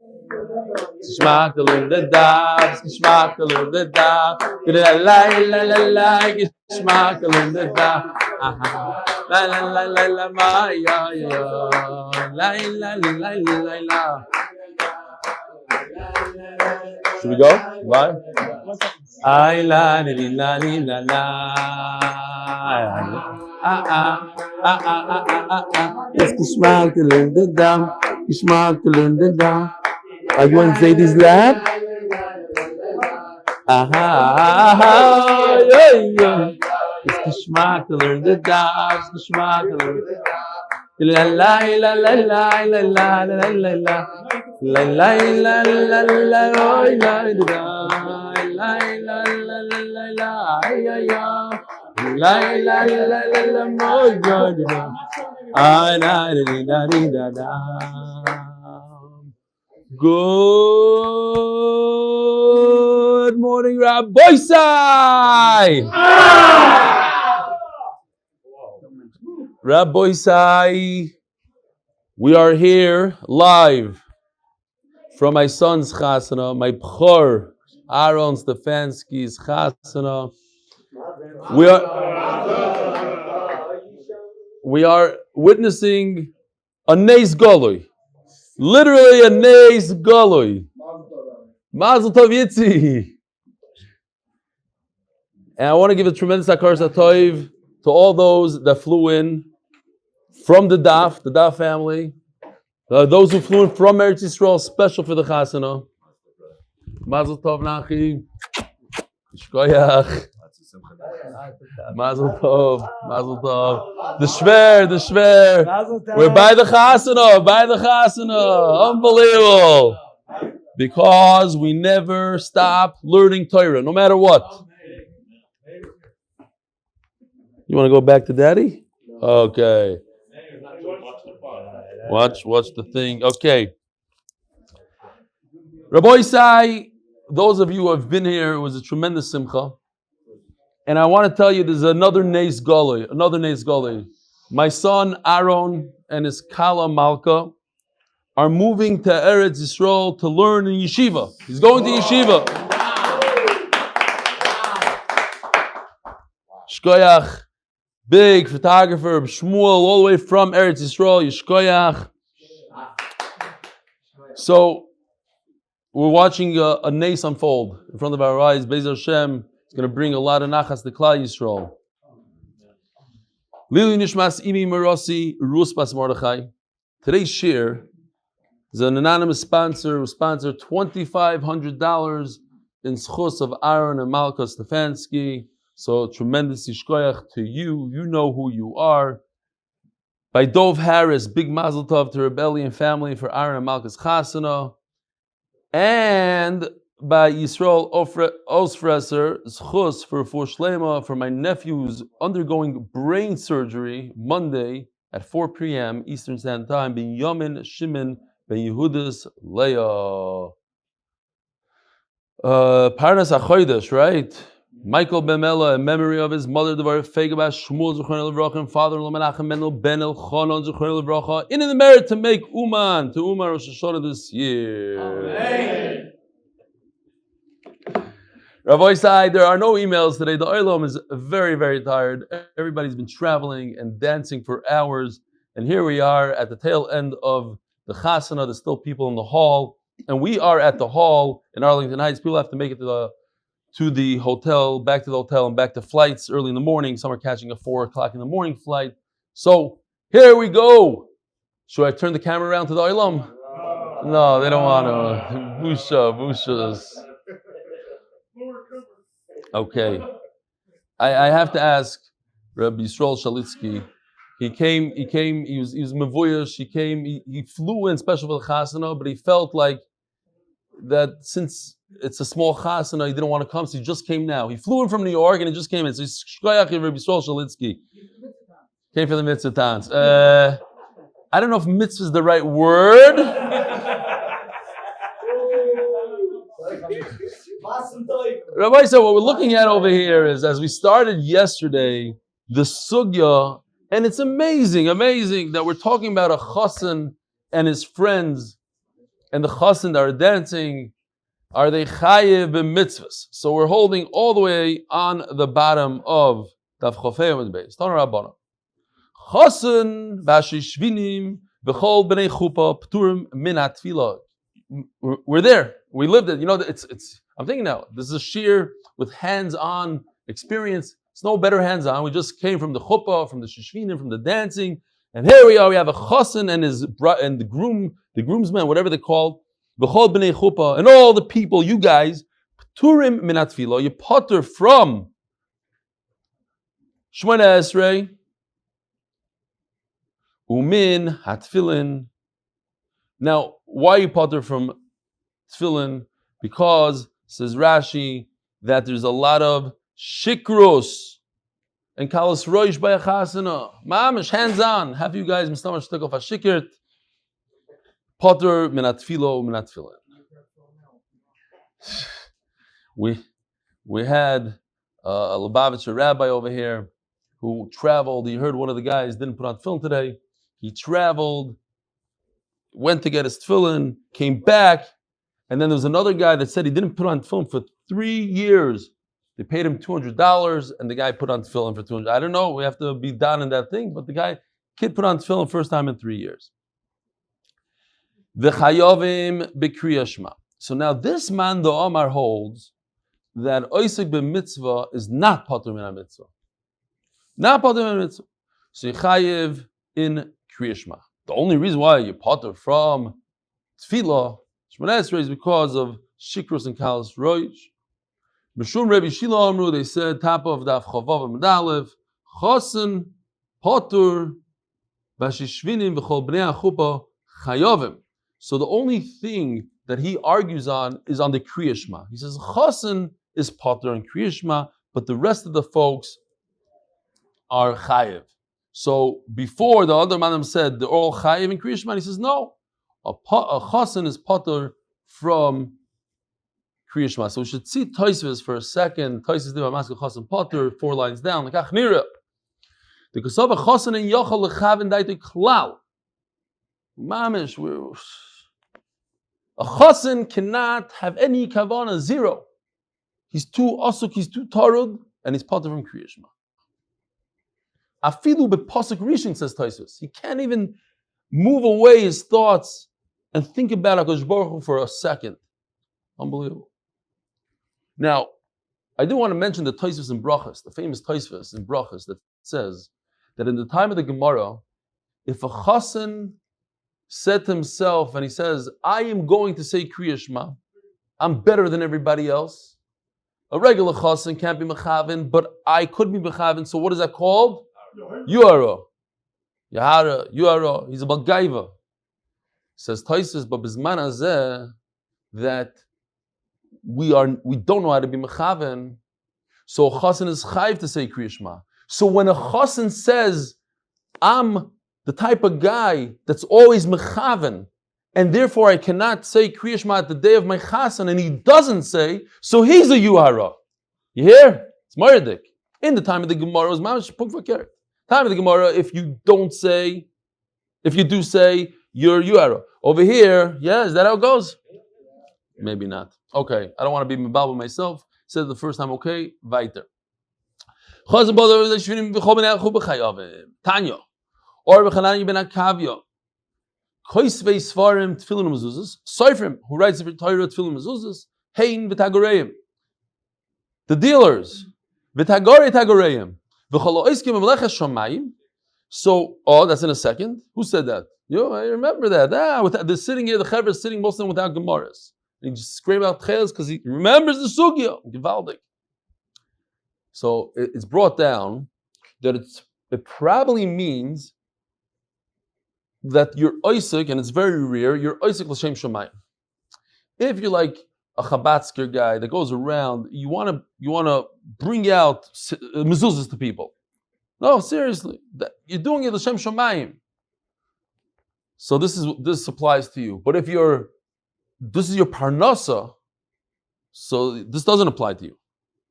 Gshmak, learn the Daf. Gshmak, learn the Daf. Gshmak, learn the Daf. La la la la la ma ya ya. La la la la la la. Should we go? Live? I la la la la la. It's Gshmak to learn the Daf. Gshmak to learn the Daf. Are you on Zayd's lap? It's Gshmak to learn the Daf. Gshmak to learn the Daf. La la la la la la la la la la la la la la la Good morning, Rabbi Sai. Rabbi Sai, we are here live from my son's Chasanah, my Bchor, Ahron Stefansky's Chasanah. We are witnessing a Neis Goloi, literally a Neis Goloi. Mazal Tov Yitzi. And I want to give a tremendous Akar Satov to all those that flew in from the Daf family, those who flew in from Eretz Yisrael, special for the Chasanah. Mazel Tov, Nachi. Shkoyach. Mazel Tov. The Shver. We're by the Chasanah. Unbelievable. Because we never stop learning Torah, no matter what. You want to go back to Daddy? Okay. Watch the thing. Okay. Rabbi Sai, those of you who have been here, it was a tremendous simcha. And I want to tell you, there's another Neis Goloi. My son Ahron and his Kala Malka are moving to Eretz Yisrael to learn in yeshiva. He's going to yeshiva. Shkoyach. Big photographer, shmuel, all the way from Eretz Yisrael, Yishkoyach. So, we're watching a Neis unfold in front of our eyes. Be'ez Hashem is going to bring a lot of nachas to Klal Yisrael. Lili Nishmas Imi Merossi, Rus Bas Mordechai. Today's shir is an anonymous sponsor who sponsored $2,500 in zchus of Ahron and Malka Stefansky. So tremendous yishkoyach to you. You know who you are. By Dov Harris, big mazal tov to Rebellion family for Ahron Malka's Chasanah. And by Yisroel Ausfresser, zchus for refuah shalamah for my nephew who's undergoing brain surgery Monday at 4 p.m. Eastern Standard Time. Benyamin Shimon ben Yehudis Leah. Parnas HaChodesh, right? Michael Benmeleh, in memory of his mother, Devora Faige, shmuel, zchus and father-in-law Menachem, Mendel, Elchanan, zchus, in the merit to make Uman Rosh this year. Amen. Rabbi Sai, there are no emails today. The Olam is very, very tired. Everybody's been traveling and dancing for hours. And here we are at the tail end of the Chasanah. There's still people in the hall. And we are at the hall in Arlington Heights. People have to make it to the hotel, back to the hotel, and back to flights early in the morning. Some are catching a 4 o'clock in the morning flight. So here we go. Should I turn the camera around to the Olam? No, they don't want to. Bushas. Okay. I have to ask Rabbi Yisroel Shalitzky. He was mevuyash, he flew in special for the Chasanah, but he felt like that since it's a small Chasanah, he didn't want to come, so he just came now. He flew in from New York and he just came in. So he's Shkoyach Rabbi Yisroel Shalitzky. Came for the mitzvah tans. I don't know if mitzvah is the right word. Rabbi said, what we're looking at over here is, as we started yesterday, the Succah, and it's amazing that we're talking about a chassan and his friends and the chasan that are dancing, are they chayiv b'mitzvahs? So we're holding all the way on the bottom of Daf Amud Beis. Tana Rabbana. Chasan b'ashishvinim b'chol b'nei chupa p'turim min hatfilah. We're there. We lived it. You know, it's. I'm thinking now. This is a shir with hands-on experience. It's no better hands-on. We just came from the chuppah, from the shishvinim, from the dancing, and here we are. We have a chasan and the groomsmen, whatever they're called, b'chol b'nei chuppah, and all the people. You guys, p'turim min hatfilah. You potter from Shemona Esrei, Umin hatfilin. Now, why you potter from tefillin? Because, says Rashi, that there's a lot of shikrus and kalas roish by a chasanah. Mamish, hands on. Have you guys mistamash take off a shikert? Potter minat tefillah minat tefillin. We had a Lubavitcher rabbi over here who traveled. He heard one of the guys didn't put on tefillin today. He traveled, went to get his tefillin, came back, and then there was another guy that said he didn't put on tefillin for 3 years. They paid him $200, and the guy put on tefillin for $200. I don't know. We have to be down in that thing, but the kid put on tefillin first time in 3 years. V'chayovim b'kriya shma. So now this man, the Omar, holds that oisik b'mitzvah is not patur min mitzvah. Not patur min mitzvah. So you chayiv in kriya shma. The only reason why you potter from tefillah, Shemona Esrei, is because of shikrus and kalas roish. Mishum Rebbe Shilo Amru, they said, top of Daf Chavav Amud Aleph, Chasan potter b'shishvinim v'chol bnei achupa chayovim. So the only thing that he argues on is on the kriya shma. He says Chasan is potter and kriya shma, but the rest of the folks are chayiv. So before the other manim said they're all chayiv and kriya shma, he says no, a chasan is potter from kriya shma. So we should see Tosfos for a second. Tosfos did maskal chasan potter 4 lines down. Like achnira, the kasava chasan and yachal lechaven daite klal. Mamish, a chasan cannot have any kavana, 0. He's too asuk, he's too tarud, and he's potter from kriya shma. Afilu bepasuk rishon, says Tosfos. He can't even move away his thoughts and think about HaKadosh Baruch Hu for a second. Unbelievable. Now, I do want to mention the Tosfos in Brachos, the famous Tosfos in Brachos, that says that in the time of the Gemara, if a chasan said to himself, and he says, I am going to say Kriya Shema, I'm better than everybody else. A regular chasan can't be mechaven, but I could be mechaven, so what is that called? Yuara. Yahara, Yuara, he's a Balgaiva. Says Tosfos, but Bizman Hazeh, that we don't know how to be mechaven, so a chasan is chayiv to say Kriya Shema. So when a chasan says, I'm the type of guy that's always mechaven, and therefore I cannot say Kriya Shema at the day of my chasan, and he doesn't say, so he's a yuhara. You hear? It's Mardik. In the time of the Gemara, it was mamash puk vakert. Time of the Gemara, if you do say, you're yuhara. Over here, yeah, is that how it goes? Maybe not. Okay, I don't want to be mebal myself. Said the first time, okay, weiter. Tanya. Or Elchanan ben Akavya. Koisvei Svarim Tefillin Mezuzas. Soifrim, who writes the Torah Tefillin Mezuzas. Hein v'tagoreim. The dealers. V'tagore tagoreim. V'cholo oiskim v'meleches shamayim. So, that's in a second. Who said that? I remember that. They're sitting here, the Chaver is sitting most of them without Gemaras. He just scream out Cheles because he remembers the Sugya. Givaldik. So it's brought down that it probably means that you're Isaac, and it's very rare, you're Isaac l'shem shamayim. If you're like a Chabatsker guy that goes around, you want to bring out mezuzahs to people. No, seriously, you're doing it l'shem shamayim. So this applies to you. But if this is your parnasa, so this doesn't apply to you.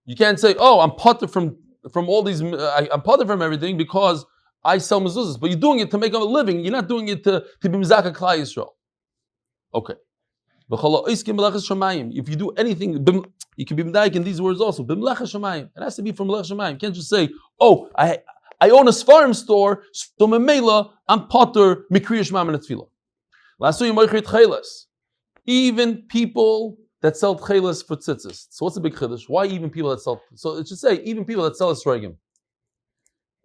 You can't say, I'm potter from all these, I'm potter from everything because I sell mezuzahs. But you're doing it to make a living. You're not doing it to be mizaka klal Yisrael. Okay. If you do anything, you can be medayik in these words also. Bimlech hashamayim. It has to be from melech hashamayim. You can't just say, "Oh, I own a farm store, so memela I'm potter mikriya shmam and tefillah." Even people that sell tchelas for tzitzis. So what's the big chiddush? Why even people that sell? So it should say even people that sell esrogim.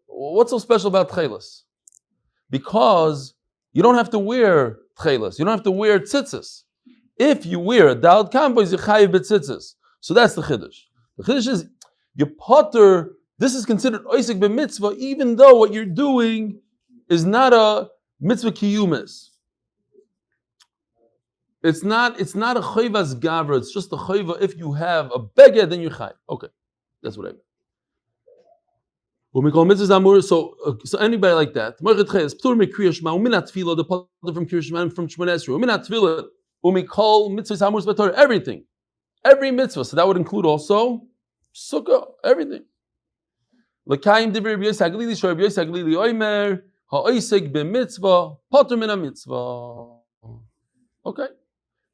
What's so special about tchelas? Because you don't have to wear tchelas. You don't have to wear tzitzis. If you wear a daled kambois, you chayiv b'tzitzis. So that's the chiddush. The chiddush is your potter. This is considered oisik b'mitzvah, even though what you're doing is not a mitzvah kiyumis. It's not a chayvas gavra. It's just a chayva. If you have a beged, then you chayiv. Okay, that's what I mean. When we call mitzvahs amur, so anybody like that. The potter from Kriya Shema from Shemon Esrei. When we call mitzvahs amur b'torah, everything, every mitzvah. So that would include also sukkah, everything. L'kayim divrei Rabbi Yosef Haglili, Shor Rabbi Yosef Haglili Omer ha'oisek b'mitzvah potter min ha'mitzvah. Okay.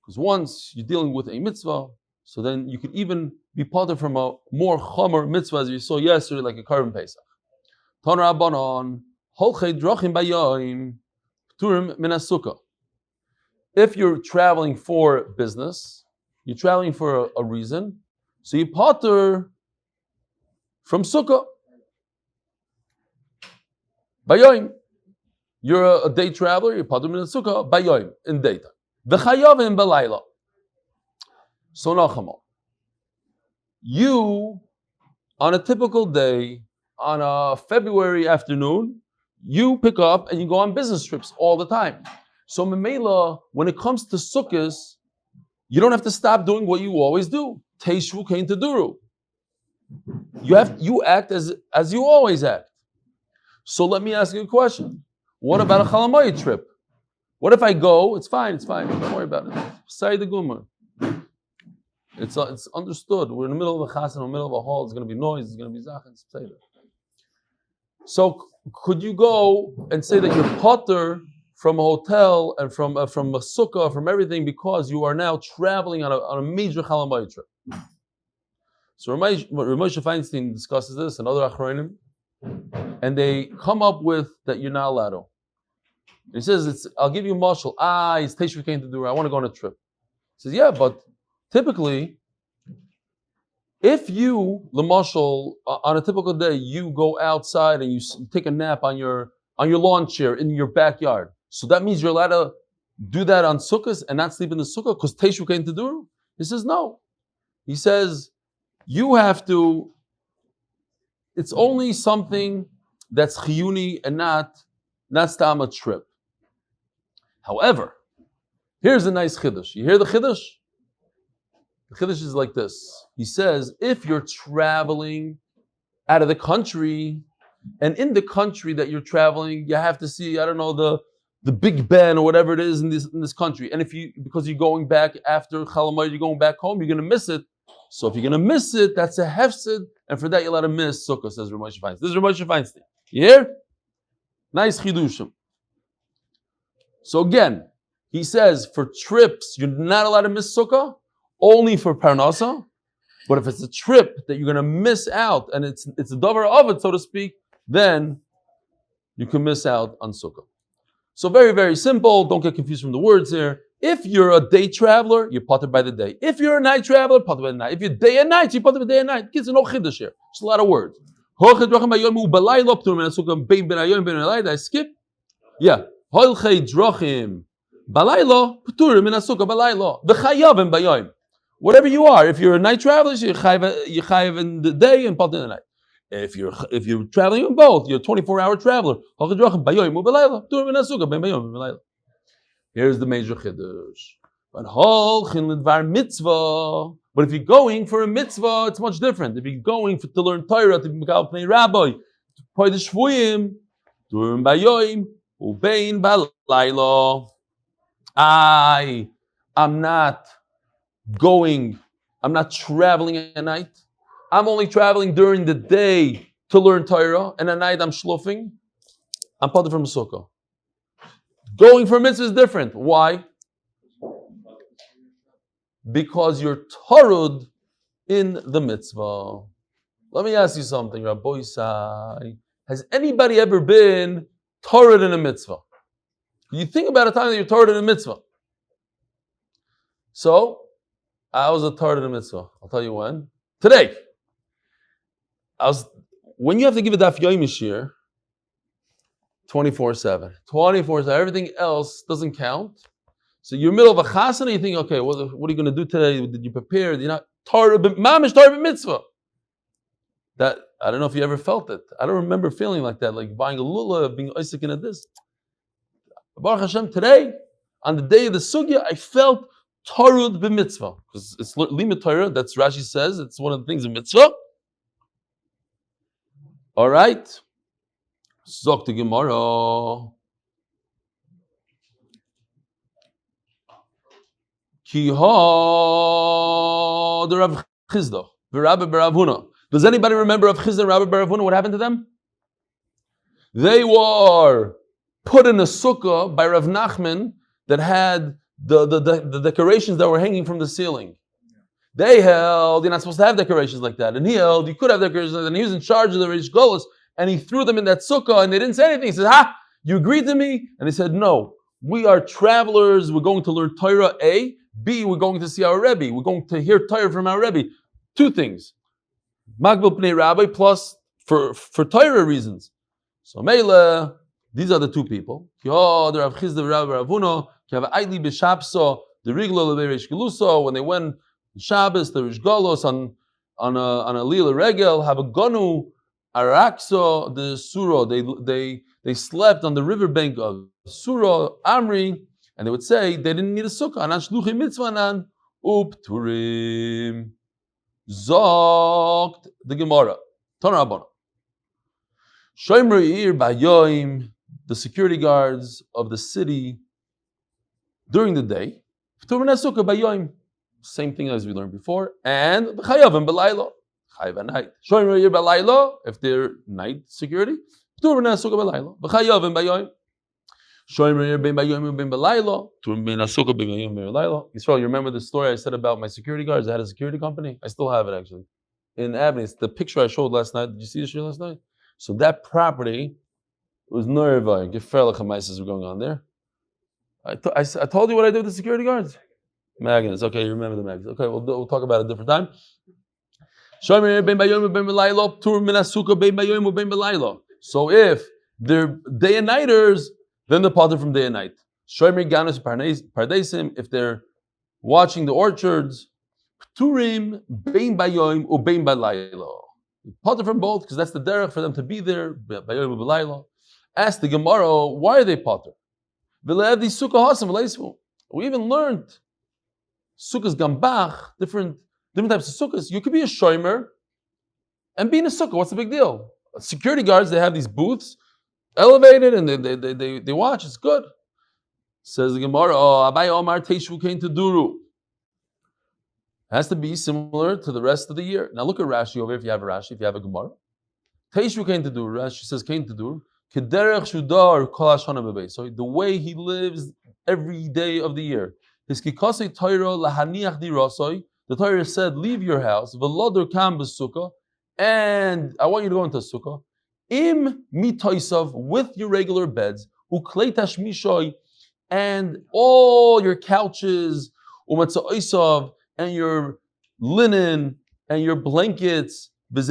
Because once you're dealing with a mitzvah, so then you could even be potter from a more chomer mitzvah, as you saw yesterday, like a Karban Pesach. Ton Rabbanon, holchei drachim bayoim, turim min sukkah. If you're traveling for business, you're traveling for a reason, so you potter from sukkah. Bayoim, you're a day traveler, you potter min sukkah, bayoim, in daytime. V'chayavim b'layla. So Nachama, you, on a typical day, on a February afternoon, you pick up and you go on business trips all the time. So Memela, when it comes to Sukkahs, you don't have to stop doing what you always do. Teishvu kain taduru. You act as you always act. So let me ask you a question. What about a Chalamayit trip? What if I go? It's fine. Don't worry about it. Say the Gumar. It's understood. We're in the middle of a chasanah, in the middle of a hall. It's going to be noise. It's going to be zchus. So could you go and say that you're potter from a hotel and from a sukkah, from everything, because you are now traveling on a major chalamayit trip? So Moshe Feinstein discusses this and other achronim, and they come up with that you're not allowed to. He says, I'll give you a mashal. It's Teshuvah came to do. I want to go on a trip. He says, yeah, but typically, if you, Lamashal, on a typical day, you go outside and you take a nap on your lawn chair in your backyard, so that means you're allowed to do that on sukkahs and not sleep in the sukkah because Teshuvah came to do. He says no. He says you have to. It's only something that's chiyuni and not stam a trip. However, here's a nice chiddush. You hear the chiddush? The chiddush is like this. He says, if you're traveling out of the country, and in the country that you're traveling, you have to see, I don't know, the Big Ben or whatever it is in this country. And because you're going back after Chalamayit, you're going back home, you're going to miss it. So if you're going to miss it, that's a hefsid, and for that you're allowed to miss Sukkah, says Rav Moshe Feinstein. This is Rav Moshe Feinstein. You hear? Nice chidushim. So again, he says, for trips, you're not allowed to miss Sukkah, only for Parnasa. But if it's a trip that you're going to miss out, and it's a davar of it, so to speak, then you can miss out on Sukkah. So very, very simple. Don't get confused from the words here. If you're a day traveler, you're potter by the day. If you're a night traveler, potter by the night. If you're day and night, you're potter by day and night. Kids, no chiddush here. Just a lot of words. I skip. Yeah. Holchei drachim balaylo p'turim min hasukkah balaylo v'chayavim bayoim. Whatever you are, if you're a night traveler, you chayav in the day and potter in the night. If you're traveling in both, you're a 24-hour traveler. Holchei drachim bayoim u'balaylo p'turim min hasukkah bayoim balaylo. Here's the major chiddush. But holchin lidvar mitzvah. But if you're going for a mitzvah, it's much different. If you're going to learn Torah, to become a rabbi, to pray the shvuim, durim bayoim. Ubein balaylo. I'm not traveling at night. I'm only traveling during the day to learn Torah, and at night I'm shlufing. I'm potter from Sukkah. Going for mitzvah is different. Why? because you're tarud in the mitzvah. Let me ask you something, Rabbi Isai. Has anybody ever been tarud in a mitzvah? You think about a time that you're tarud in a mitzvah. So, I was a tarud in a mitzvah. I'll tell you when. Today. When you have to give a Daf Yomi shir, 24/7. 24/7. Everything else doesn't count. So you're in the middle of a chasana, you think, okay, what are you going to do today? Did you prepare? You're not mamish tarud mitzvah. That, I don't know if you ever felt it. I don't remember feeling like that, like buying a lulav, being Isaac in a this. Baruch Hashem, today, on the day of the sugya, I felt tarud b'mitzvah. Because it's limit Torah, that's Rashi says, it's one of the things in mitzvah. All right. Zok the Gemara. Ki ha the Rav Chizda, Rabbi Bar Avuna. Does anybody remember Rav Chizda and Rabbi Bar Avuna? What happened to them? They were put in a sukkah by Rav Nachman that had the decorations that were hanging from the ceiling. They held you're not supposed to have decorations like that, and he held you could have decorations like that. And he was in charge of the Reish Golos, and he threw them in that sukkah, and they didn't say anything. He said, "Ha, you agreed to me?" And he said, "No, we are travelers. We're going to learn Torah. A, B, we're going to see our Rebbe. We're going to hear Torah from our Rebbe. Two things: Magbil Pnei Rabbi, plus for Torah reasons. So Menachem, these are the two people. When they went Shabbos, the Rish Golos on a Lila Regel, have a Gonu Arakso the Suro. They slept on the riverbank of Suro Amri, and they would say they didn't need a sukkah. Anan shluchim mitzvanan upturim. Zogt the Gemara. Tanarabana. Shomer Bayoim, the security guards of the city during the day. Pturim sukkah Bayoim. Same thing as we learned before. And Chayavim Belaylo. Chayav at night. Shomer Balaylo, if they're night security. Pturim sukkah Belaylo. Chayavim Bayoim. Shomer Ben Bayoim Ben Belaylo. Pturim sukkah Bayoim Belaylo. Yisroel, you remember the story I said about my security guards? I had a security company. I still have it actually. In Avenue. It's the picture I showed last night. Did you see the show last night? So that property was nervy. Gefährliche Meises were going on there. I told you what I did with the security guards. Magnets. Okay, you remember the magnets. Okay, we'll talk about it a different time. So if they're day and nighters, then the potter from day and night. If they're watching the orchards, potter from both, because that's the derech for them to be there. Ask the Gemara, why are they potter? We even learned sukkahs gambach, different types of sukkahs. You could be a shomer and be in a sukkah. What's the big deal? Security guards, they have these booths, elevated, and they watch. It's good. Says the Gemara, Abai Omar Teishu came to Duru. Has to be similar to the rest of the year. Now look at Rashi over here, if you have a Rashi, if you have a Gemara. Teishu came to Dur. Rashi says came to Dur. Kederech Shudar Kol Hashana Bebei. So the way he lives every day of the year. His kikasei Torah lahaniach di rasoi. The Torah said, leave your house. V'loder kam b'sukkah. And I want you to go into a sukkah. Im mitoisav, with your regular beds. Uklei tashmishoy, and all your couches. Umatzaisav, and your linen, and your blankets. It's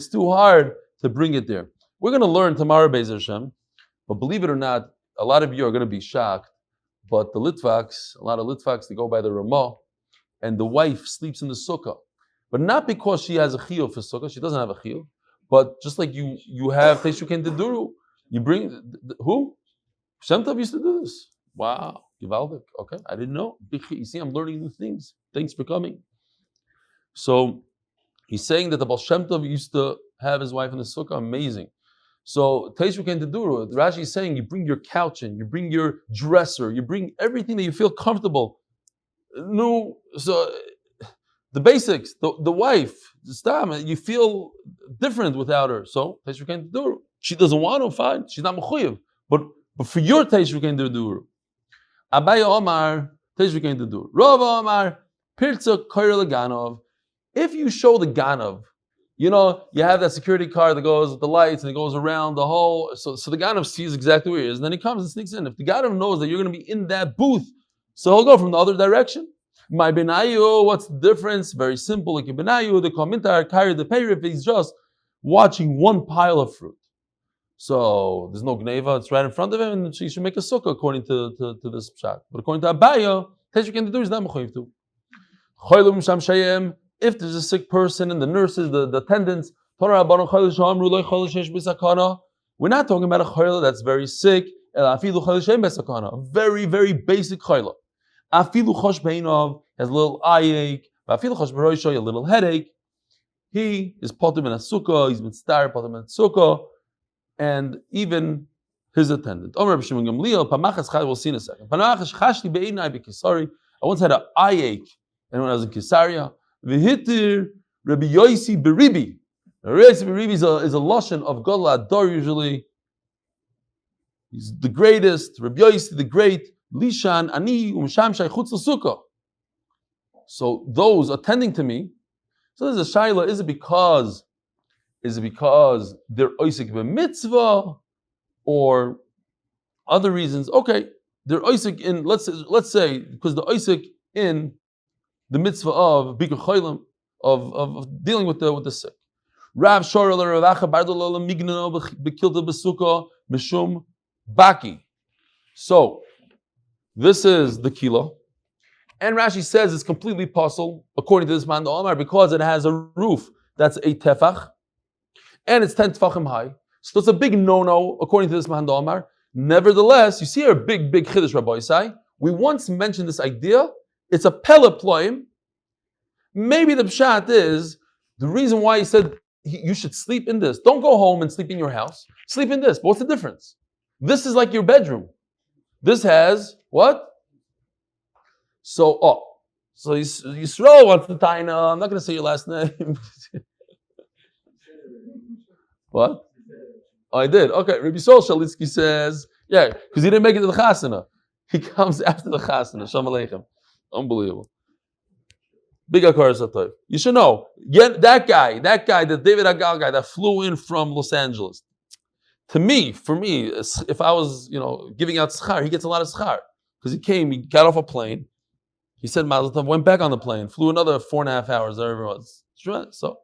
too hard to bring it there. We're going to learn tomorrow, Be'ez Hashem, but believe it or not, a lot of you are going to be shocked, but the Litvaks, a lot of Litvaks, they go by the Ramah, and the wife sleeps in the sukkah. But not because she has a chiyuv for sukkah, she doesn't have a chiyuv, but just like you have Teishuken Teduru, you bring, who? Shem Tov used to do this. Wow. Givaldik. Okay, I didn't know. You see, I'm learning new things. Thanks for coming. So he's saying that the Baal Shem Tov used to have his wife in the sukkah. Amazing. So Teishu came to do it. Rashi is saying you bring your couch in, you bring your dresser, you bring everything that you feel comfortable. No, so the basics, the wife, the stam, you feel different without her. So Teishu came to do it. She doesn't want to, fine. She's not mechuyev. But for your Teishu came to do it. Abaya Omar, Teshuvah came to do. Rava Amar Pirza Koyer Leganov. If you show the Ganov, you have that security car that goes with the lights and it goes around the whole. So the Ganov sees exactly where he is, and then he comes and sneaks in. If the Ganov knows that you're going to be in that booth, so he'll go from the other direction. My benayu, what's the difference? Very simple. Like benayu, the commentar carry the payriff. He's just watching one pile of fruit. So there's no gneva, it's right in front of him, and he should make a sukkah according to this pshat. But according to Abaya, Teshuvah can do is not mechayiv to. If there's a sick person and the nurses, the attendants, we're not talking about a chayla that's very sick. A very, very basic chayla. Afilu chosh beinov has a little eye ache. Afilu chosh beroisho, a little headache. He is potem in a sukkah. He's been started potem in a sukkah, and even his attendant. We'll see in a second. I once had an eye ache, and when I was in Caesarea, v'hitir Rabbi Yosi beribi. Rabbi Yosi beribi is a lashon of Gadol Adar usually. He's the greatest. Rabbi Yosi the great. Lishan ani umshamshay chutz l'sukkah. So those attending to me. So there's a shaila. Is it because they're oisik b'mitzvah, or other reasons? Okay, they're oisik in. Let's say because the oisik in the mitzvah of bikur cholim, of dealing with the sick. Rav Shor Rav Acha Bardol Mignano Bekilta Besukkah Mishum Baki. So this is the kilo, and Rashi says it's completely possible according to this man the Omar because it has a roof that's 8 tefach and it's 10 tefachim high. So it's a big no-no according to this man the Omar. Nevertheless, you see a big chiddush, Rabbi Isai. We once mentioned this idea. It's a pele ploim. Maybe the pshat is the reason why he said you should sleep in this. Don't go home and sleep in your house. Sleep in this. But what's the difference? This is like your bedroom. This has what? So Yisroel wants to tie. I'm not going to say your last name. What? Oh, I did. Okay. Rabbi Yisroel Shalitzky says, yeah, because he didn't make it to the chasana. He comes after the chasana. Shalom Aleichem. Unbelievable. Big akar satayv. You should know. That guy, the David Agal guy that flew in from Los Angeles. For me, if I was, giving out schar, he gets a lot of schar. Because he got off a plane, he said mazal tov, went back on the plane, flew another 4.5 hours, whatever it was. So,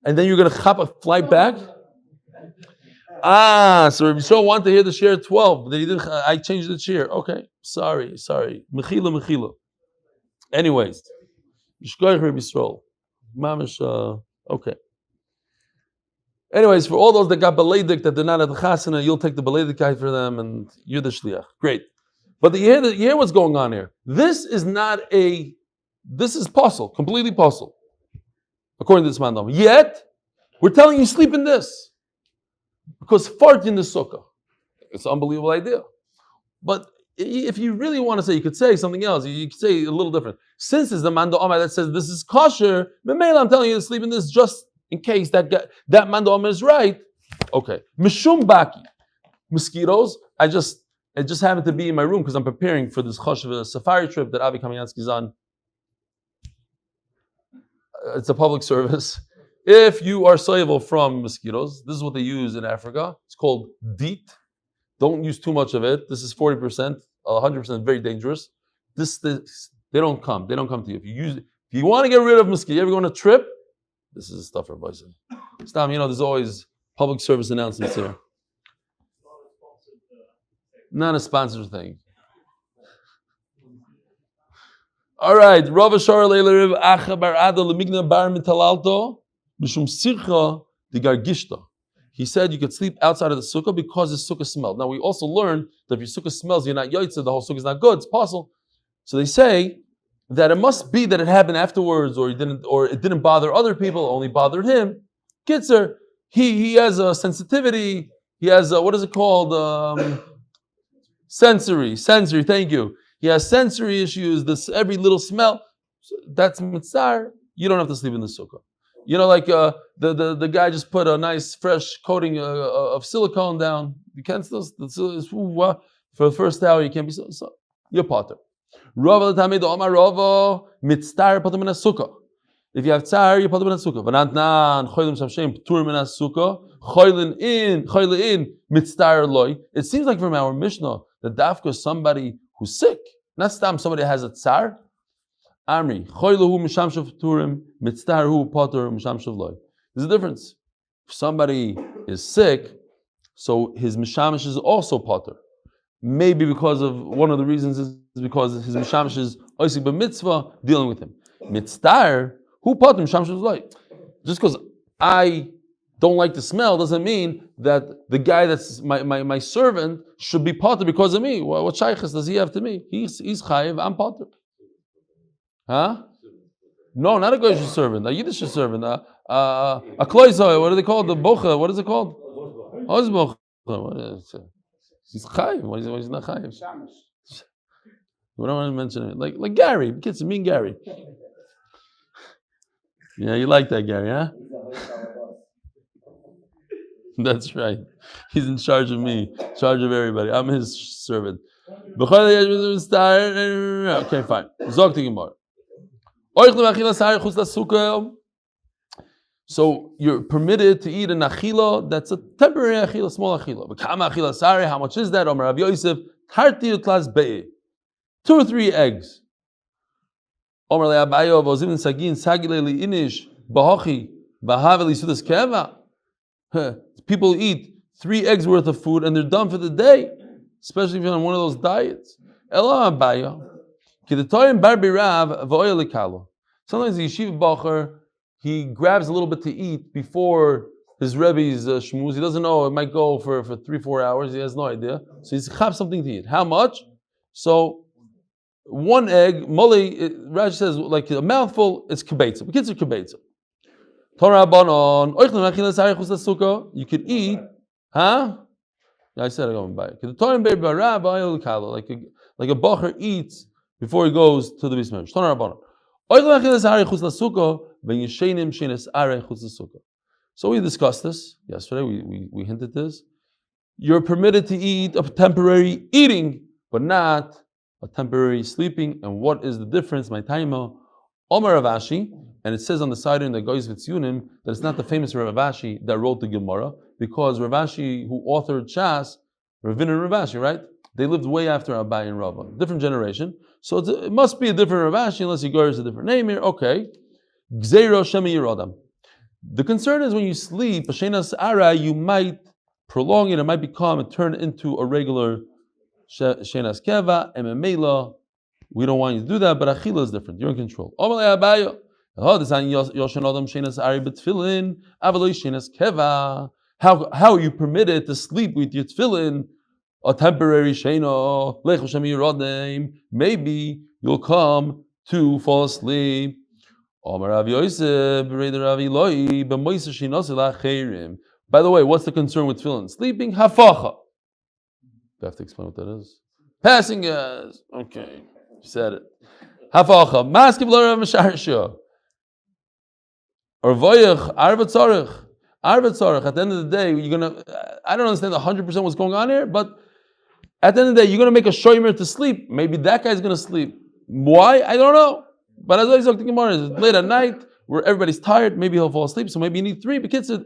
and then you're going to chop a flight back? So Rabbi Yisrael wanted to hear the share 12, but then he didn't. I changed the share. Okay, sorry. Mechila. Anyways, Yishkoich Rabbi Yisrael. Mamish, okay. Anyways, for all those that got beledik that they're not at the chasana, you'll take the beledik guy for them, and you're the shliach. Great. But you hear what's going on here. This is possible, completely possible, according to this mandam. Yet, we're telling you sleep in this. Because fart in the sukkah. It's an unbelievable idea. But if you really want to say, you could say something else. You could say a little different. Since it's the Mando Amar that says this is kosher, Benmeleh, I'm telling you to sleep in this just in case that Mando Amar is right. Okay. Mishum Baki. Mosquitoes. It just happened to be in my room because I'm preparing for this choshev safari trip that Avi Kamiansky's on. It's a public service. If you are soivel from mosquitoes, this is what they use in Africa. It's called DEET. Don't use too much of it. This is 40%, 100% very dangerous. They don't come. They don't come to you. If you want to get rid of mosquitoes, you ever go on a trip? This is the stuff for bison. Stop. There's always public service announcements here. Not a sponsored thing. All right. Rav Ashar Leileriv Acha Bar Ada Lemigna Bar Mitalalto. He said you could sleep outside of the sukkah because the sukkah smelled. Now we also learned that if your sukkah smells, you're not yotzei, the whole sukkah is not good. It's possible. So they say that it must be that it happened afterwards, or it didn't bother other people, only bothered him. Kitzer, he has a sensitivity. He has what is it called? Sensory. Thank you. He has sensory issues. Every little smell. So that's mitzar. You don't have to sleep in the sukkah. Like the guy just put a nice fresh coating of silicone down. You can't still for the first hour you can't be so you're potter. If you have tsar, you put them in a sukkah. It seems like from our Mishnah that dafka is somebody who's sick, not somebody has a tsar. Amri, there's a difference. If somebody is sick, so his mishamish is also potter. Maybe because of one of the reasons is because his mishamish is oisik b'mitzvah dealing with him. Mitzvah, who potter mishamish loy? Just because I don't like the smell doesn't mean that the guy that's my servant should be potter because of me. What shaykhs does he have to me? He's chayiv, I'm potter. Huh? No, not a Goyish servant, a Yiddish servant, a kloizoi, what do they call it? The bocha, what is it called? Ozbocha. He's chayiv, why is he not chayiv? We don't want to mention it. Like Gary, kids, me and Gary. Yeah, you like that, Gary, huh? That's right. He's in charge of me, in charge of everybody. I'm his servant. Okay, fine. Zog to Gemara. So you're permitted to eat an achila that's a temporary achila, small achila. But how much is that? Rav Yosef, 2 or 3 eggs. People eat 3 eggs worth of food and they're done for the day, especially if you're on one of those diets. Sometimes the yeshiva bacher, he grabs a little bit to eat before his rebbe's shmuz. He doesn't know, it might go for 3-4 hours. He has no idea. So he's chap something to eat. How much? So 1 egg, Rashi says like a mouthful, it's kibetza. The kids are kibetza. You could eat, huh? Yeah, I said I go and buy it. Like a bacher eats before he goes to the bismarck. So we discussed this yesterday. We hinted this. You're permitted to eat a temporary eating, but not a temporary sleeping. And what is the difference? My taima, Omar Ravashi, and it says on the side in the Goyz Vitzunim that it's not the famous Ravashi that wrote the Gemara, because Ravashi, who authored Shas, Ravina and Ravashi, right? They lived way after Abai and Rava, different generation. So it must be a different Ravashi, unless he goes a different name here. Okay. Gzeiro Shemi Yerodam. The concern is when you sleep, Shenas Ara, you might prolong it, it might become and turn into a regular Shenas Keva, and Menachem. We don't want you to do that, but Achila is different. You're in control. How are you permitted to sleep with your tefillin? A temporary shena, maybe you'll come to fall asleep. By the way, what's the concern with tefillin? Sleeping, hafacha. Do I have to explain what that is? Passing gas. Okay, you said it. Hafacha. Maskib l'rav m'sharsha. Or voyach, arvat tzarech. Arvat tzarech. At the end of the day, you're going to, I don't understand 100% what's going on here, but at the end of the day, you're going to make a shomer to sleep. Maybe that guy's going to sleep. Why? I don't know. But as I was talking about, it's late at night, where everybody's tired, maybe he'll fall asleep, so maybe you need 3. But kids, you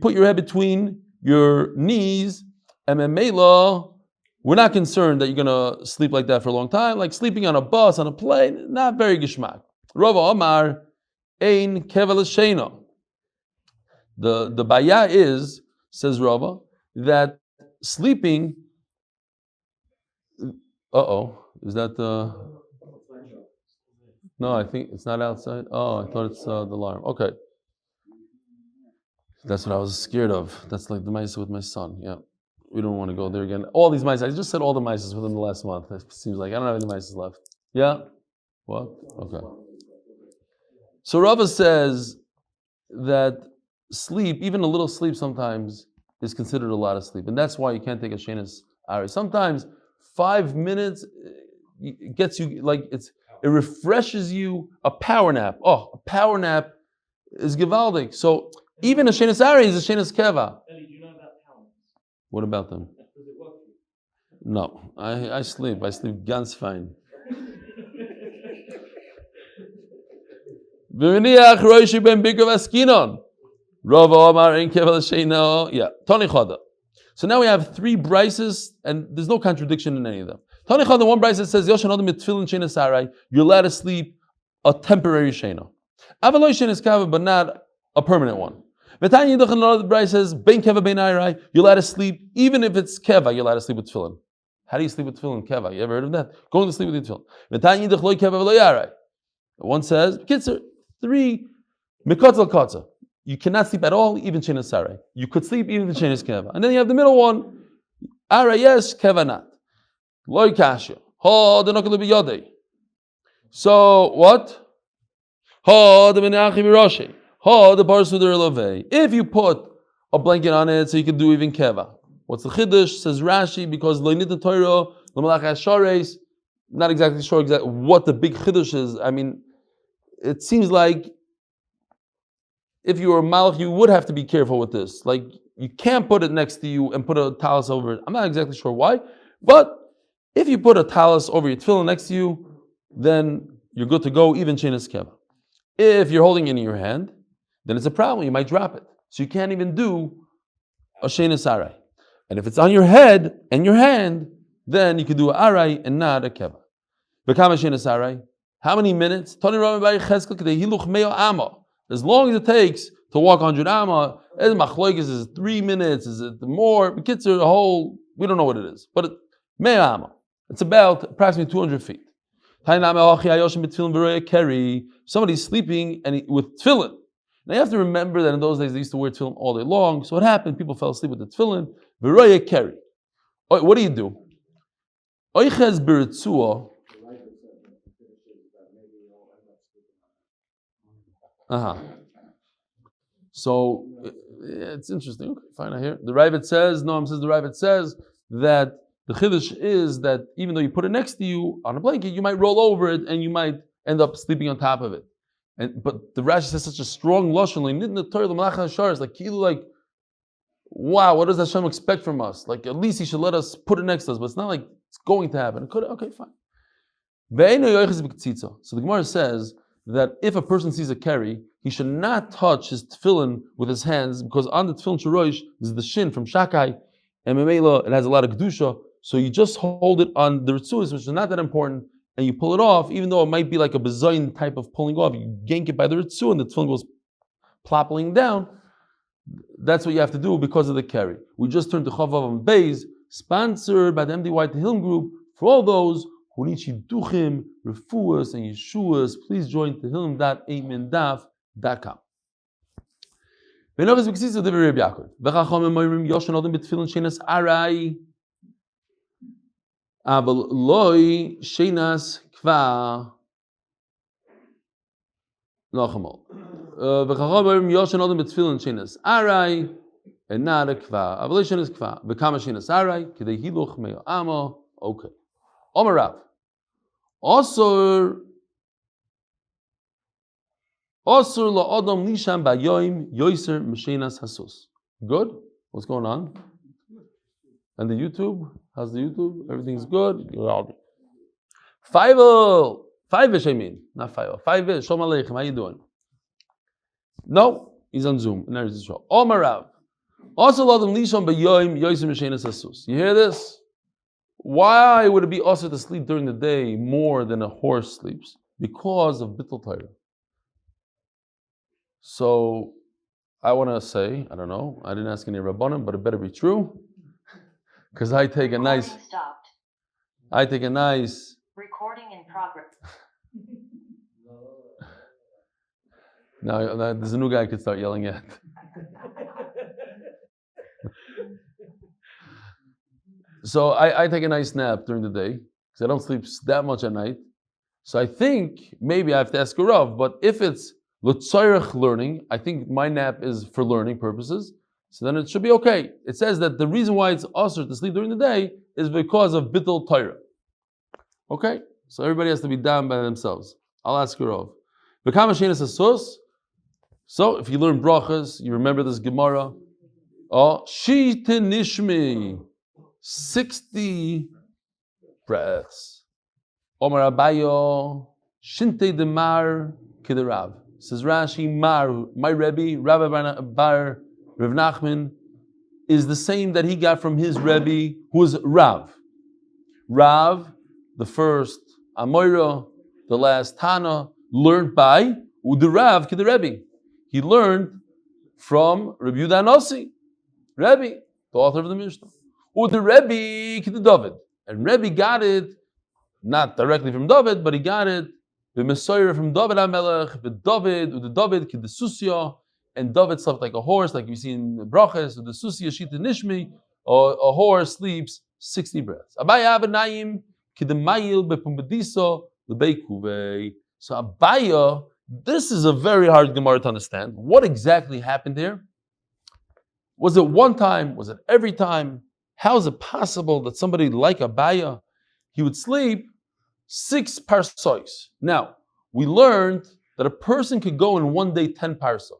put your head between your knees, and Menachem, we're not concerned that you're going to sleep like that for a long time, like sleeping on a bus, on a plane, not very Gshmak. Rava Omar, Ein Kevel Sheina. The baya is, says Rava, that sleeping. Is that the? No, I think it's not outside. Oh, I thought it's the alarm. Okay, that's what I was scared of. That's like the mice with my son. Yeah, we don't want to go there again. All these mice. I just said all the mice within the last month. It seems like I don't have any mice left. Yeah. What? Okay. So Rava says that sleep, even a little sleep sometimes, is considered a lot of sleep. And that's why you can't take a shenas ari. Sometimes 5 minutes gets you, like it refreshes you. A power nap. Oh, a power nap is gewaldig. So even a shenas aray is a shenas keva. Eli, do you know about power naps? What about them? Does it work for you? No, I sleep. I sleep ganz fine. Yeah. Tani Chada. So now we have three brises, and there's no contradiction in any of them. Tani Chada, one brise says, you're allowed to sleep a temporary shena. Avaloi shenas kava, but not a permanent one. Another brise says, bein keva bein ayrai, you're allowed to sleep, even if it's keva, you're allowed to sleep with tefillin. How do you sleep with tefillin keva? You ever heard of that? Going to sleep with your tefillin. One says, kitzer, three, mikotzel kotza. You cannot sleep at all, even shenas aray. You could sleep even if shenas keva. And then you have the middle one, aray yes, keva not. Loi kasha. Ha, the nokal biyodei. So what? Ha, the Menachem Rosh. Ha, the parsu der lovei. If you put a blanket on it, so you can do even keva. What's the chiddush? Says Rashi, because lo nit Torah, lo malach hashares. Not exactly sure what the big chiddush is. I mean, it seems like if you were a malach, you would have to be careful with this. Like, you can't put it next to you and put a talus over it. I'm not exactly sure why, but if you put a talus over your tefillin next to you, then you're good to go, even shenas keva. If you're holding it in your hand, then it's a problem. You might drop it. So you can't even do a shenas aray. And if it's on your head and your hand, then you can do an aray and not a keva. Bekama shenas aray. How many minutes? As long as it takes to walk 100 amma, is machloikis, is it 3 minutes? Is it more? Kids are a whole, we don't know what it is. But mea amma. It's about approximately 200 feet. Somebody's sleeping with tefillin. Now you have to remember that in those days they used to wear tefillin all day long. So what happened? People fell asleep with the tefillin. What do you do? So it's interesting. Okay, fine, I hear. The Ravid says that the chiddush is that even though you put it next to you on a blanket, you might roll over it and you might end up sleeping on top of it. But the Rashi says such a strong lashon, like wow, what does Hashem expect from us? Like, at least He should let us put it next to us, but it's not like it's going to happen. Okay, fine. So the Gemara says that if a person sees a keri, he should not touch his tefillin with his hands, because on the tefillin shorosh is the shin from shakai, and Menachem, it has a lot of kedusha. So you just hold it on the refuah, which is not that important, and you pull it off, even though it might be like a bezayin type of pulling off. You yank it by the refuah, and the tefillin goes plopping down. That's what you have to do because of the keri. We just turned to Amud Beis, sponsored by the MDY Tehillim group. For all those who need shidduchim, refuahs, and yeshuas, please join tehillim.amendaf.com. Benelvis b'ksis of Devora Faige. V'chachamim moirim yoshan odem b'tefillin shenas aray, aval loy shenas kva. Nochamal. V'chachamim moirim yoshan odem b'tefillin shenas aray, and not a kva. Aval loy shenas kva. V'kama shenas aray, k'dei hiluch me'o amo. Okay. Omarav. Osur la'odom lisham ba'yoim yoiser m'shenas hasus. Good? What's going on? And the YouTube? How's the YouTube? Everything's good? Five-ish, I mean. Not five-ish. Shalom Aleichem. How you doing? No, he's on Zoom. Omarav. Osur la'odom lisham ba'yoim yoiser m'shenas hasus. You hear this? Why would it be also to sleep during the day more than a horse sleeps? Because of bittul Torah. So, I want to say, I don't know, I didn't ask any Rabbanim, but it better be true, because I take a nice recording in progress. Now there's a new guy I could start yelling at. So I take a nice nap during the day, because I don't sleep that much at night. So I think maybe I have to ask a Rav, but if it's l'tzorech learning, I think my nap is for learning purposes, so then it should be okay. It says that the reason why it's usher to sleep during the day is because of bittul Torah. Okay? So everybody has to be down by themselves. I'll ask her of. So if you learn brachas, you remember this Gemara. Oh, Shite Nishmi, 60 breaths. Omar Abayo, Shinte de Mar Kidarav. Says Rashi, Mar, my Rebbe, Rabbi Bar Rav Nachman, is the same that he got from his Rebbe, who was Rav. Rav, the first Amoira, the last Tana, learned by Udirav Kid Rebbe. He learned from Rabbi Yehuda Nossi, Rebbe, the author of the Mishnah. Ud Rebbe Kid David. And Rebbe got it not directly from David, but he got it the Messiah from David HaMelech, the David, the David Kid the Susya, and David slept like a horse, like we see in the Brachas, the Susya Shita Nishmi, or a horse sleeps 60 breaths. Abaya Avanayim Kid the Mayil Bepumbediso the Beikuvei. So Abaya, this is a very hard Gemara to understand. What exactly happened here? Was it one time? Was it every time? How is it possible that somebody like Abaya, he would sleep 6 parsois? Now, we learned that a person could go in one day 10 parsa.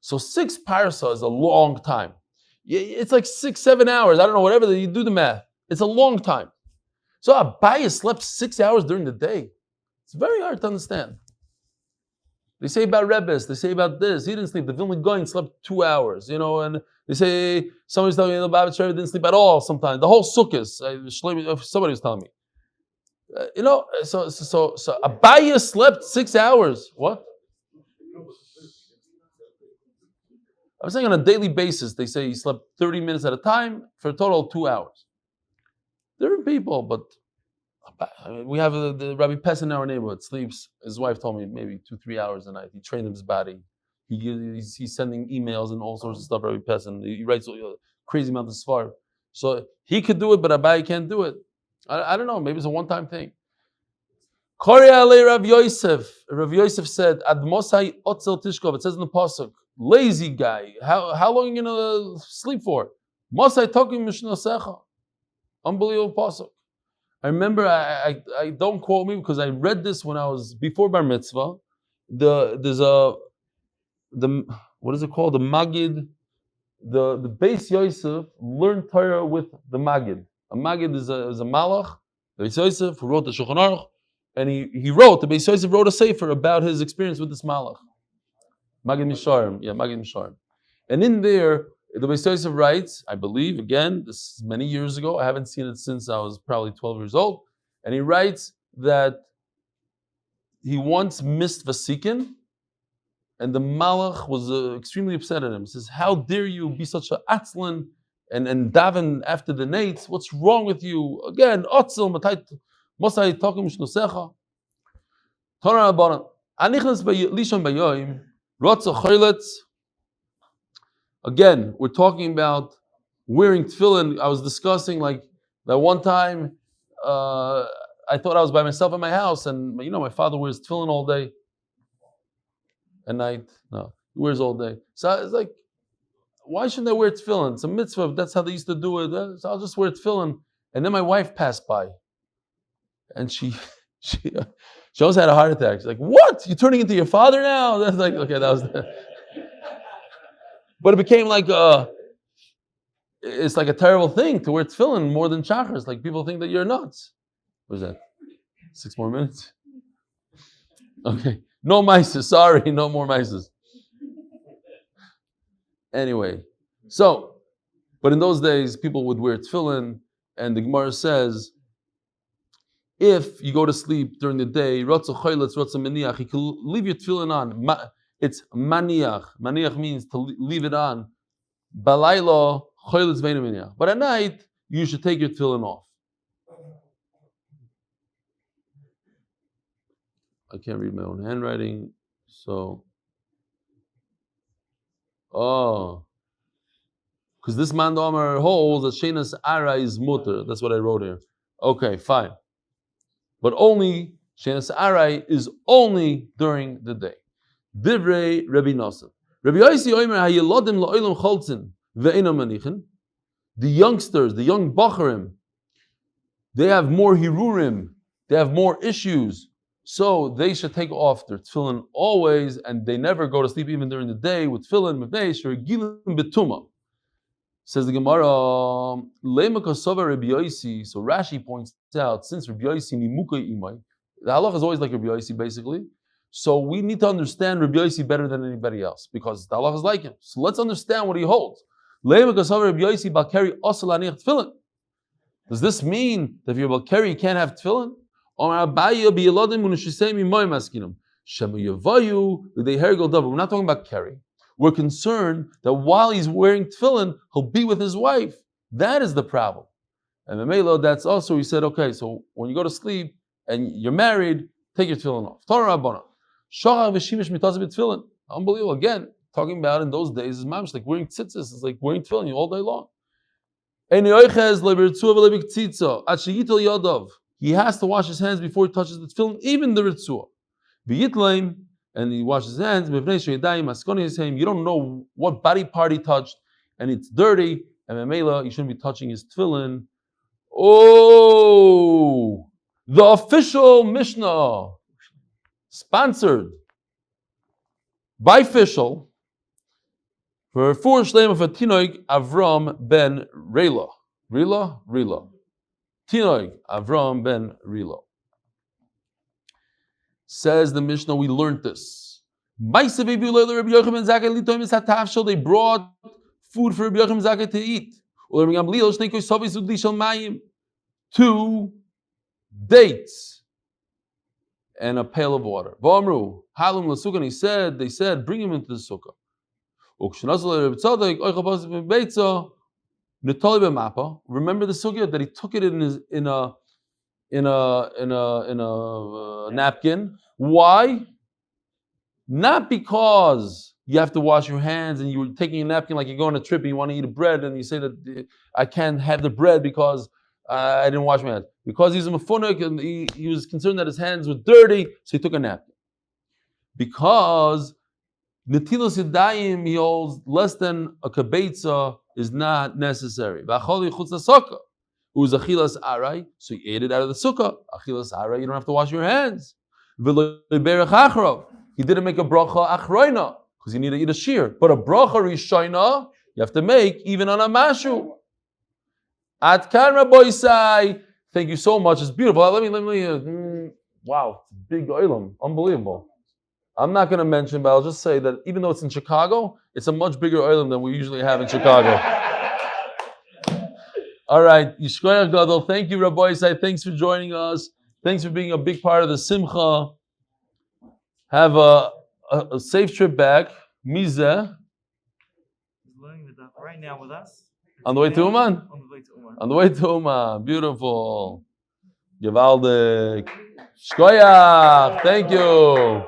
So 6 parsa is a long time. It's like 6-7 hours. I don't know, whatever, you do the math. It's a long time. So Abaya slept 6 hours during the day. It's very hard to understand. They say about Rebbes, they say about this. He didn't sleep. The Vilna Gaon slept 2 hours, and they say somebody's telling me the Babbitt Rebbe didn't sleep at all sometimes. The whole Succah, somebody was telling me. So Abaya slept 6 hours. What? I'm saying on a daily basis, they say he slept 30 minutes at a time for a total of 2 hours. Different people, but we have the Rabbi Pes in our neighborhood, sleeps, his wife told me, maybe 2-3 hours a night. He trained his body. He's sending emails and all sorts of stuff, Rabbi Pes, and he writes a crazy amount of svar. So he could do it, but Abai can't do it. I don't know, maybe it's a one-time thing. Kori alei Rav Yosef. Rav Yosef said, Ad Mosai Otzel Tishkov. It says in the pasuk, lazy guy. How long are you going to sleep for? Mosai Tokim Mishnosecha. Unbelievable pasuk. I remember, I don't quote me because I read this when I was before Bar Mitzvah. There's what is it called? The Magid. The Beis Yosef learned Torah with the Magid. A Magid is a Malach, the Beis Yosef, who wrote the Shulchan Aruch, and the Beis Yosef wrote a sefer about his experience with this Malach. Magid Misharim, Magid Misharim. And in there, the Beis Yosef writes, I believe, again, this is many years ago, I haven't seen it since I was probably 12 years old, and he writes that he once missed Vasikin, and the Malach was extremely upset at him. He says, how dare you be such an atzlan and daven after the nates? What's wrong with you? Again, otzel, mosai tokim shnosecha. Torah Rabbanan. Anichnas lishon bayoim, rotza choyletz. Again, we're talking about wearing tefillin. I was discussing like that one time. I thought I was by myself in my house, and my father wears tefillin all day and night. No, he wears all day. So it's like, why shouldn't I wear tefillin? It's a mitzvah. That's how they used to do it. So I'll just wear tefillin. And then my wife passed by, and she almost had a heart attack. She's like, "What? You're turning into your father now?" That's like, okay, that was. But it became like it's like a terrible thing to wear tefillin more than chachars. Like people think that you're nuts. What is that? 6 more minutes? Okay. No mices. Sorry, no more mices. Anyway, but in those days, people would wear tefillin, and the Gemara says, if you go to sleep during the day, rotza choyletz, rotza meniach, you can leave your tefillin on. It's maniach. Maniach means to leave it on. Balaylo choyletz veinu meniach. But at night, you should take your tefillin off. I can't read my own handwriting, so. Because this man Omer holds that Shenas Ara is mutter. That's what I wrote here. Okay, fine. But only Shenas Ara is only during the day. Divrei Rabbi Nosson. Rabbi Yossi Omer hayelodim la'olam cholzin ve'enam manichin. The youngsters, the young bacharim, they have more hirurim they have more issues. So they should take off their tefillin always, and they never go to sleep even during the day with tefillin. Says the Gemara, so Rashi points out, since Rabbi Yosi nimukai imai, the halach is always like Rabbi Yosi basically. So we need to understand Rabbi Yosi better than anybody else because the halach is like him. So let's understand what he holds. Does this mean that if you're Balkari, you can't have tefillin? We're not talking about Keri. We're concerned that while he's wearing tefillin, he'll be with his wife. That is the problem. And Menachem, that's also, he said, okay, so when you go to sleep and you're married, take your tefillin off. Unbelievable. Again, talking about in those days is mamish like wearing tzitzis. It's like wearing tefillin all day long. He has to wash his hands before he touches the tefillin, even the refuah. And he washes his hands. You don't know what body part he touched, and it's dirty. And Menachem, he shouldn't be touching his tefillin. Oh, the official Mishnah, sponsored by Fishel, for Shlema for Tinoig Avram ben Rila. Rila. Tinoig Avram ben Rila. Says the Mishnah, we learned this. They brought food for Rabbi Yochanan Zakeh to eat. 2 dates and a pail of water. And they said, bring him into the sukkah. Remember the sukkah that he took it in a napkin. Why? Not because you have to wash your hands and you were taking a napkin like you go on a trip and you want to eat a bread and you say that I can't have the bread because I didn't wash my hands. Because he's a mefunik and he was concerned that his hands were dirty, so he took a napkin. Because netilas yadayim, he holds less than a kabetza is not necessary. V'acholi chutz l'sukkah. Who's achilas aray, so you ate it out of the sukkah. Achilas aray, you don't have to wash your hands. He didn't make a bracha achroina because you need to eat a shear. But a bracha rishayna you have to make even on a mashu. Atkan Rabboisai, thank you so much. It's beautiful. Let me. Wow, it's a big oilam, unbelievable. I'm not going to mention, but I'll just say that even though it's in Chicago, it's a much bigger oilam than we usually have in Chicago. All right, Yishkoyach Gadol. Thank you, Rabboisai. Thanks for joining us. Thanks for being a big part of the Simcha. Have a safe trip back. Mizeh. He's learning the Daf right now with us. On the way to Uman? On the way to Uman. On the way to Uman. Beautiful. Gewaldig. Shkoyach. Thank you.